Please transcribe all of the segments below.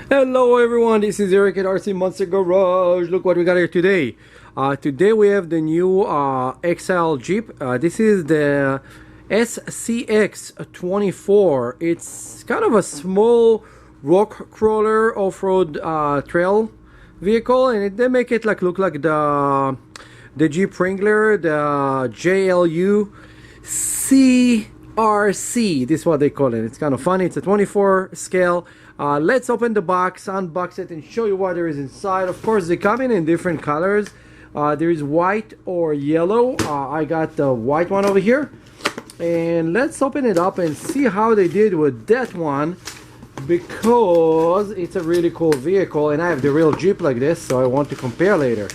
Hello everyone, this is Eric at RC Monster Garage. Look what we got here today. Today we have the new Axial Jeep. This is the SCX24. It's kind of a small rock crawler off-road trail vehicle, and they make it look like the Jeep Wrangler, the JLU CRC. This is what they call it. It's kind of funny. It's a 24 scale. Let's open the box, unbox it, and show you what there is inside. Of course, they come in different colors. There is white or yellow. I got the white one over here. And let's open it up and see how they did with that one, because it's a really cool vehicle and I have the real Jeep like this, so I want to compare later.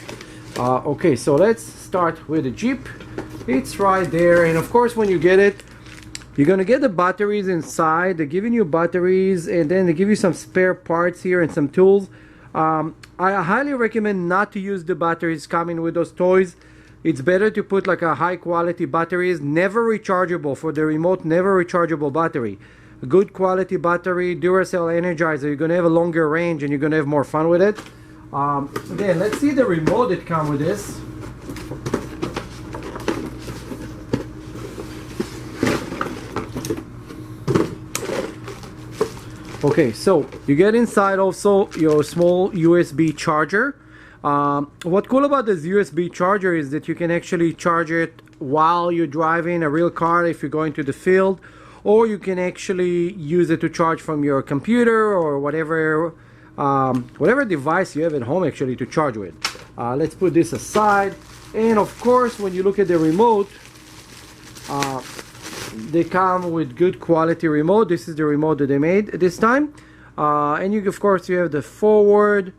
Okay, so let's start with the Jeep. It's right there, and of course when you get it, you're gonna get the batteries inside. They're giving you batteries, and then they give you some spare parts here and some tools. I highly recommend not to use the batteries coming with those toys. It's better to put like a high quality batteries, never rechargeable for the remote, never rechargeable battery. A good quality battery, Duracell Energizer. You're gonna have a longer range and you're gonna have more fun with it. Then let's see the remote that comes with this. Okay, so you get inside also your small USB charger. What's cool about this USB charger is that you can actually charge it while you're driving a real car if you're going to the field, or you can actually use it to charge from your computer or whatever device you have at home actually to charge with. Let's put this aside, and of course when you look at the remote, they come with good quality remote. This is the remote that they made this time, and you of course you have the forward,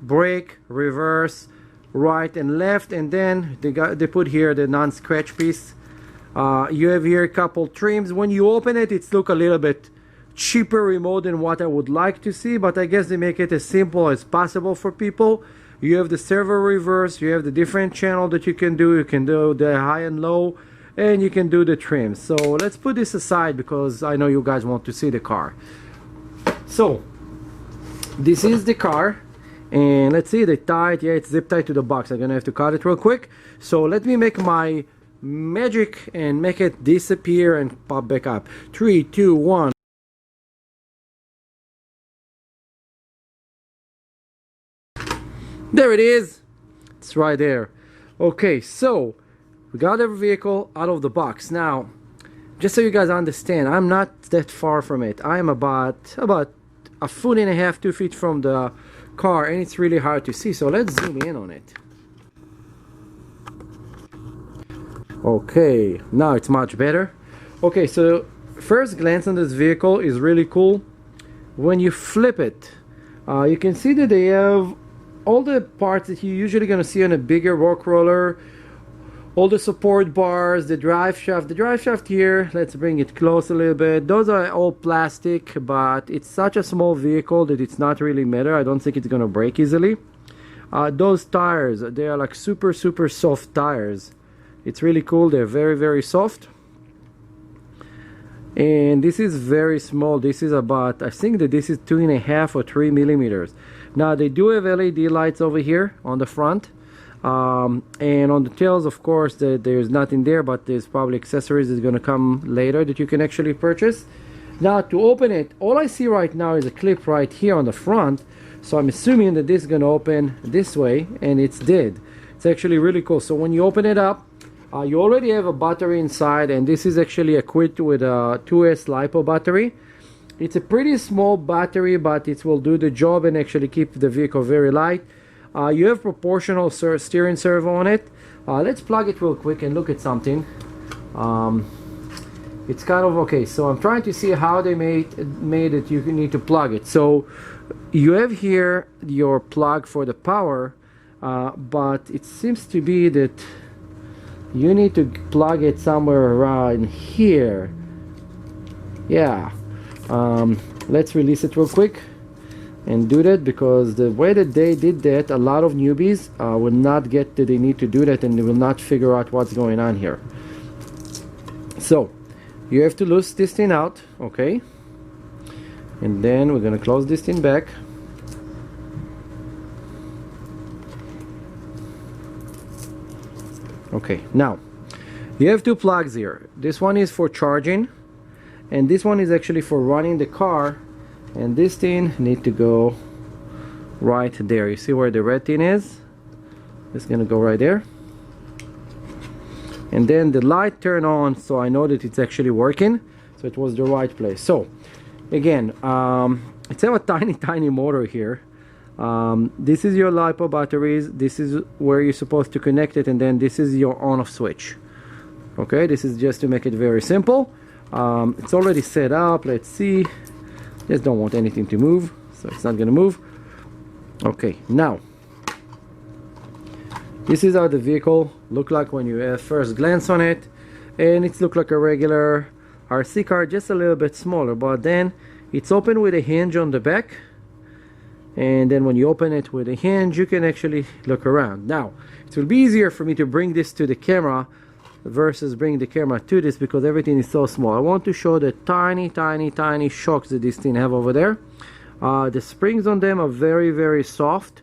brake, reverse, right and left, and then they put here the non-scratch piece. You have here a couple trims. When you open it, it's look a little bit cheaper remote than what I would like to see, but I guess they make it as simple as possible for people. You have the servo reverse, you have the different channel that you can do. You can do the high and low, and you can do the trim. So let's put this aside because I know you guys want to see the car. So this is the car, and let's see the tied. Yeah, it's zip tied to the box. I'm gonna have to cut it real quick. So let me make my magic and make it disappear and pop back up. 3, 2, 1. There it is. It's right there. Okay, so we got every vehicle out of the box. Now, just so you guys understand, I'm not that far from it. I am about a foot and a half, 2 feet from the car, and it's really hard to see. So let's zoom in on it. Okay, now it's much better. Okay, so first glance on this vehicle is really cool. When you flip it, you can see that they have all the parts that you're usually going to see on a bigger rock roller. All the support bars, the drive shaft. The drive shaft here, let's bring it close a little bit. Those are all plastic, but it's such a small vehicle that it's not really matter. I don't think it's gonna break easily. Those tires, they are like super soft tires. It's really cool. They're very soft. And this is very small. This is about, I think that this is 2.5 or 3 millimeters. Now they do have LED lights over here on the front. And on the tails, of course, there's nothing there, but there's probably accessories that's going to come later that you can actually purchase. Now to open it, all I see right now is a clip right here on the front, so I'm assuming that this is going to open this way, and it's did. It's actually really cool. So when you open it up, you already have a battery inside, and this is actually equipped with a 2S LiPo battery. It's a pretty small battery, but it will do the job and actually keep the vehicle very light. You have proportional steering servo on it. Let's plug it real quick and look at something. It's kind of okay. So I'm trying to see how they made it. You need to plug it. So you have here your plug for the power, but it seems to be that you need to plug it somewhere around here. Yeah. Let's release it real quick and do that, because the way that they did that, a lot of newbies will not get that they need to do that, and they will not figure out what's going on here. So you have to loose this thing out, okay, and then we're gonna close this thing back. Okay, now you have two plugs here. This one is for charging, and this one is actually for running the car, and this thing need to go right there. You see where the red thing is? It's gonna go right there, and then the light turn on, so I know that it's actually working, so it was the right place. So again, it's have a tiny motor here. This is your LiPo batteries, this is where you're supposed to connect it, and then this is your on-off switch. Okay, this is just to make it very simple. It's already set up. Let's see. Just don't want anything to move, so it's not gonna move. Okay, now this is how the vehicle look like when you have first glance on it, and it's look like a regular RC car, just a little bit smaller, but then it's open with a hinge on the back, and then when you open it with a hinge you can actually look around. Now it will be easier for me to bring this to the camera versus bring the camera to this because everything is so small. I want to show the tiny shocks that this thing have over there. The springs on them are very soft.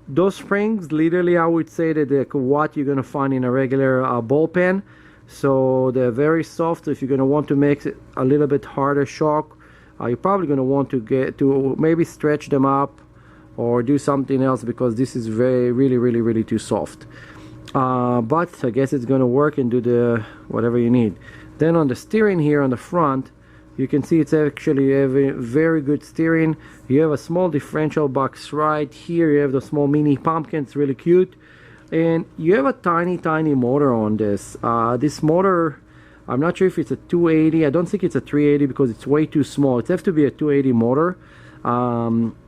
Those springs, literally I would say that they're what you're gonna find in a regular ball pen, so they're very soft. So if you're gonna want to make it a little bit harder shock, you're probably gonna want to get to maybe stretch them up or do something else because this is really too soft. But I guess it's gonna work and do the whatever you need. Then on the steering here on the front, you can see it's actually a very good steering. You have a small differential box right here. You have the small mini pumpkin, it's really cute, and you have a tiny motor on this. This motor, I'm not sure if it's a 280. I don't think it's a 380 because it's way too small. It has to be a 280 motor,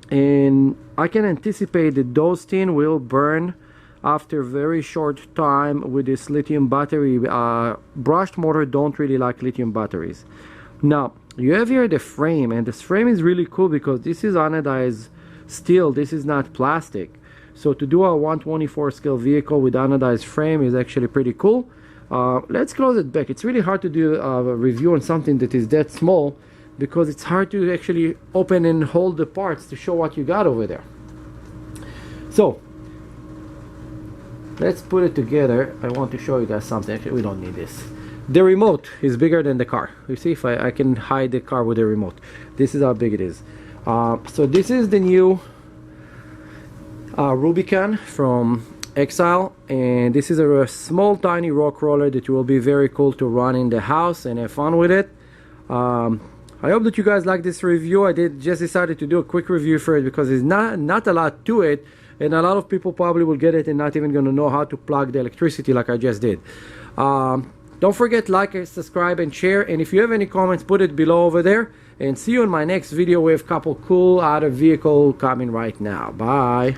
and I can anticipate that those things will burn after a very short time with this lithium battery. Brushed motor don't really like lithium batteries. Now you have here the frame, and this frame is really cool because this is anodized steel. This is not plastic, so to do a 1/24 scale vehicle with anodized frame is actually pretty cool. Let's close it back. It's really hard to do a review on something that is that small because it's hard to actually open and hold the parts to show what you got over there. So let's put it together. I want to show you guys something. Actually, we don't need this. The remote is bigger than the car. You see, if I can hide the car with the remote. This is how big it is. So this is the new Rubicon from Axial, and this is a small tiny rock roller that will be very cool to run in the house and have fun with it. I hope that you guys like this review. I just decided to do a quick review for it because there's not a lot to it, and a lot of people probably will get it and not even gonna know how to plug the electricity like I just did. Don't forget, like, subscribe, and share. And if you have any comments, put it below over there. And see you in my next video with a couple cool other vehicle coming right now. Bye.